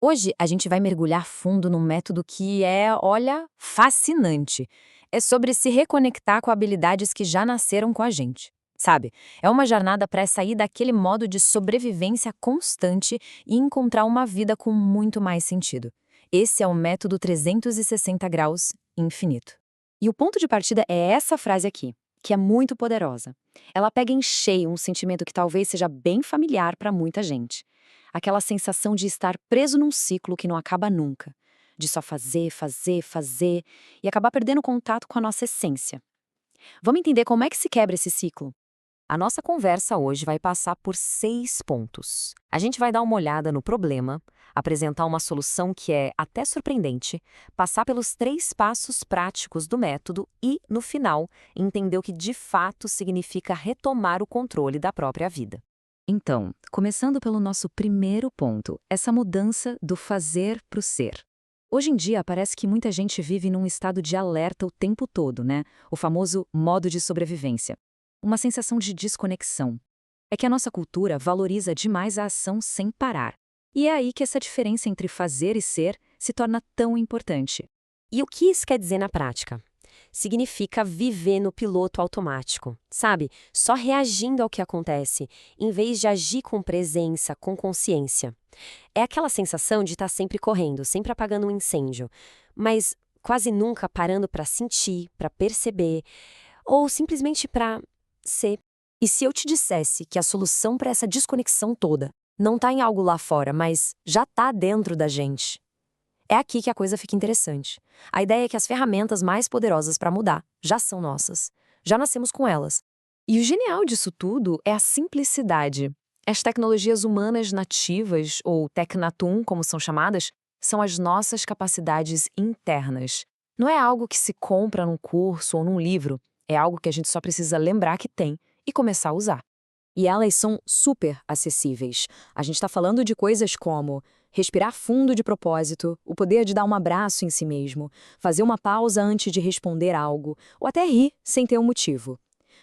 Hoje a gente vai mergulhar fundo num método que é, olha, fascinante. É sobre se reconectar com habilidades que já nasceram com a gente. Sabe? É uma jornada para sair daquele modo de sobrevivência constante e encontrar uma vida com muito mais sentido. Esse é o método 360 graus infinito. E o ponto de partida é essa frase aqui, que é muito poderosa. Ela pega em cheio um sentimento que talvez seja bem familiar para muita gente. Aquela sensação de estar preso num ciclo que não acaba nunca. De só fazer, fazer, fazer e acabar perdendo contato com a nossa essência. Vamos entender como é que se quebra esse ciclo? A nossa conversa hoje vai passar por 6 pontos. A gente vai dar uma olhada no problema, apresentar uma solução que é até surpreendente, passar pelos 3 passos práticos do método e, no final, entender o que de fato significa retomar o controle da própria vida. Então, começando pelo nosso primeiro ponto, essa mudança do fazer para o ser. Hoje em dia, parece que muita gente vive num estado de alerta o tempo todo, né? O famoso modo de sobrevivência. Uma sensação de desconexão. É que a nossa cultura valoriza demais a ação sem parar. E é aí que essa diferença entre fazer e ser se torna tão importante. E o que isso quer dizer na prática? Significa viver no piloto automático, sabe? Só reagindo ao que acontece, em vez de agir com presença, com consciência. É aquela sensação de estar sempre correndo, sempre apagando um incêndio, mas quase nunca parando para sentir, para perceber, ou simplesmente para ser. E se eu te dissesse que a solução para essa desconexão toda não está em algo lá fora, mas já está dentro da gente? É aqui que a coisa fica interessante. A ideia é que as ferramentas mais poderosas para mudar já são nossas. Já nascemos com elas. E o genial disso tudo é a simplicidade. As tecnologias humanas nativas, ou Tecnatum, como são chamadas, são as nossas capacidades internas. Não é algo que se compra num curso ou num livro. É algo que a gente só precisa lembrar que tem e começar a usar. E elas são super acessíveis. A gente está falando de coisas como respirar fundo de propósito, o poder de dar um abraço em si mesmo, fazer uma pausa antes de responder algo, ou até rir sem ter um motivo.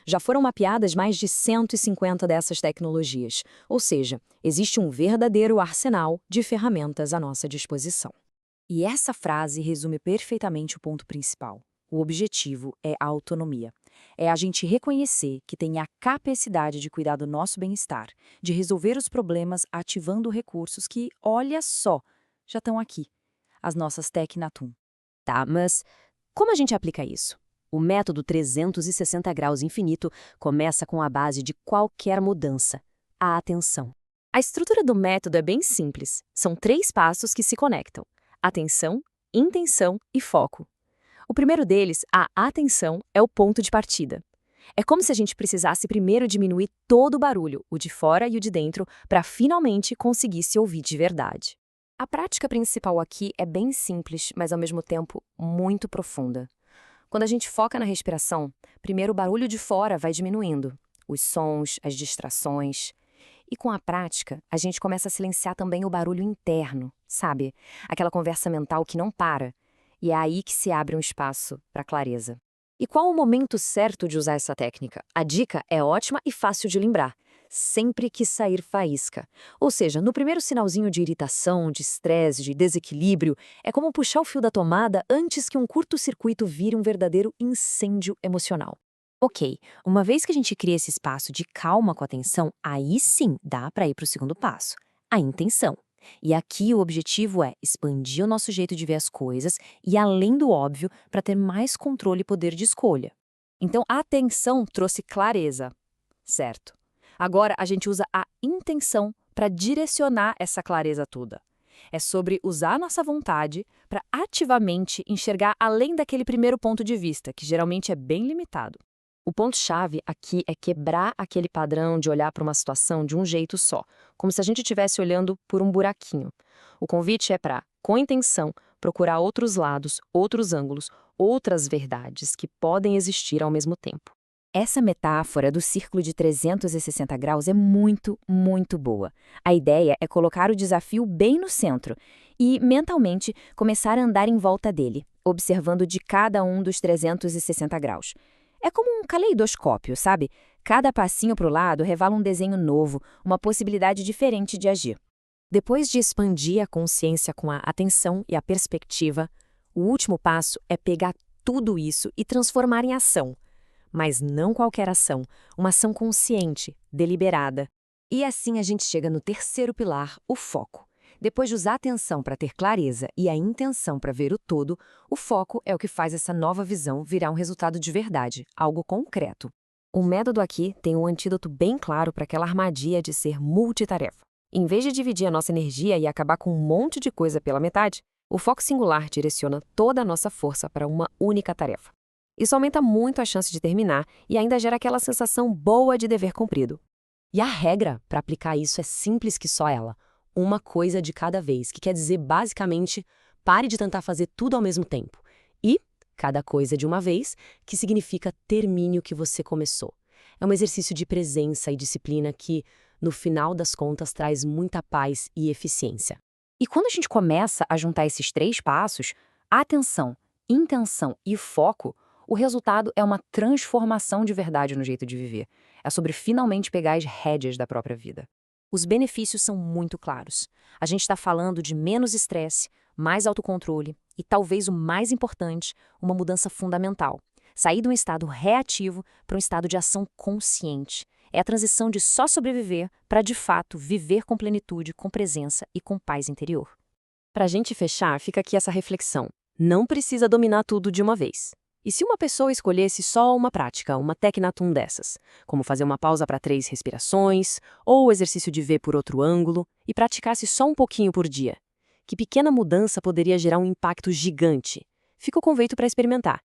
Já foram mapeadas mais de 150 dessas tecnologias, ou seja, existe um verdadeiro arsenal de ferramentas à nossa disposição. E essa frase resume perfeitamente o ponto principal. O objetivo é a autonomia. É a gente reconhecer que tem a capacidade de cuidar do nosso bem-estar, de resolver os problemas ativando recursos que, olha só, já estão aqui. As nossas Tecnatum. Tá, mas como a gente aplica isso? O método 360 graus infinito começa com a base de qualquer mudança: a atenção. A estrutura do método é bem simples. São 3 passos que se conectam: atenção, intenção e foco. O primeiro deles, a atenção, é o ponto de partida. É como se a gente precisasse primeiro diminuir todo o barulho, o de fora e o de dentro, para finalmente conseguir se ouvir de verdade. A prática principal aqui é bem simples, mas ao mesmo tempo muito profunda. Quando a gente foca na respiração, primeiro o barulho de fora vai diminuindo, os sons, as distrações. E com a prática, a gente começa a silenciar também o barulho interno, sabe? Aquela conversa mental que não para. E é aí que se abre um espaço para clareza. E qual o momento certo de usar essa técnica? A dica é ótima e fácil de lembrar. Sempre que sair faísca. Ou seja, no primeiro sinalzinho de irritação, de estresse, de desequilíbrio, é como puxar o fio da tomada antes que um curto-circuito vire um verdadeiro incêndio emocional. Ok, uma vez que a gente cria esse espaço de calma com atenção, aí sim dá para ir para o segundo passo, a intenção. E aqui o objetivo é expandir o nosso jeito de ver as coisas e além do óbvio para ter mais controle e poder de escolha. Então a atenção trouxe clareza, certo? Agora a gente usa a intenção para direcionar essa clareza toda. É sobre usar a nossa vontade para ativamente enxergar além daquele primeiro ponto de vista, que geralmente é bem limitado. O ponto-chave aqui é quebrar aquele padrão de olhar para uma situação de um jeito só, como se a gente estivesse olhando por um buraquinho. O convite é para, com intenção, procurar outros lados, outros ângulos, outras verdades que podem existir ao mesmo tempo. Essa metáfora do círculo de 360 graus é muito, muito boa. A ideia é colocar o desafio bem no centro e, mentalmente, começar a andar em volta dele, observando de cada um dos 360 graus. É como um caleidoscópio, sabe? Cada passinho para o lado revela um desenho novo, uma possibilidade diferente de agir. Depois de expandir a consciência com a atenção e a perspectiva, o último passo é pegar tudo isso e transformar em ação. Mas não qualquer ação, uma ação consciente, deliberada. E assim a gente chega no terceiro pilar, o foco. Depois de usar a atenção para ter clareza e a intenção para ver o todo, o foco é o que faz essa nova visão virar um resultado de verdade, algo concreto. O método aqui tem um antídoto bem claro para aquela armadilha de ser multitarefa. Em vez de dividir a nossa energia e acabar com um monte de coisa pela metade, o foco singular direciona toda a nossa força para uma única tarefa. Isso aumenta muito a chance de terminar e ainda gera aquela sensação boa de dever cumprido. E a regra para aplicar isso é simples que só ela. Uma coisa de cada vez, que quer dizer, basicamente, pare de tentar fazer tudo ao mesmo tempo. E cada coisa de uma vez, que significa termine o que você começou. É um exercício de presença e disciplina que, no final das contas, traz muita paz e eficiência. E quando a gente começa a juntar esses 3 passos, atenção, intenção e foco, o resultado é uma transformação de verdade no jeito de viver. É sobre finalmente pegar as rédeas da própria vida. Os benefícios são muito claros. A gente está falando de menos estresse, mais autocontrole e, talvez o mais importante, uma mudança fundamental. Sair de um estado reativo para um estado de ação consciente. É a transição de só sobreviver para, de fato, viver com plenitude, com presença e com paz interior. Para a gente fechar, fica aqui essa reflexão. Não precisa dominar tudo de uma vez. E se uma pessoa escolhesse só uma prática, uma Technatum dessas, como fazer uma pausa para 3 respirações, ou o exercício de ver por outro ângulo, e praticasse só um pouquinho por dia? Que pequena mudança poderia gerar um impacto gigante? Fica o convite para experimentar.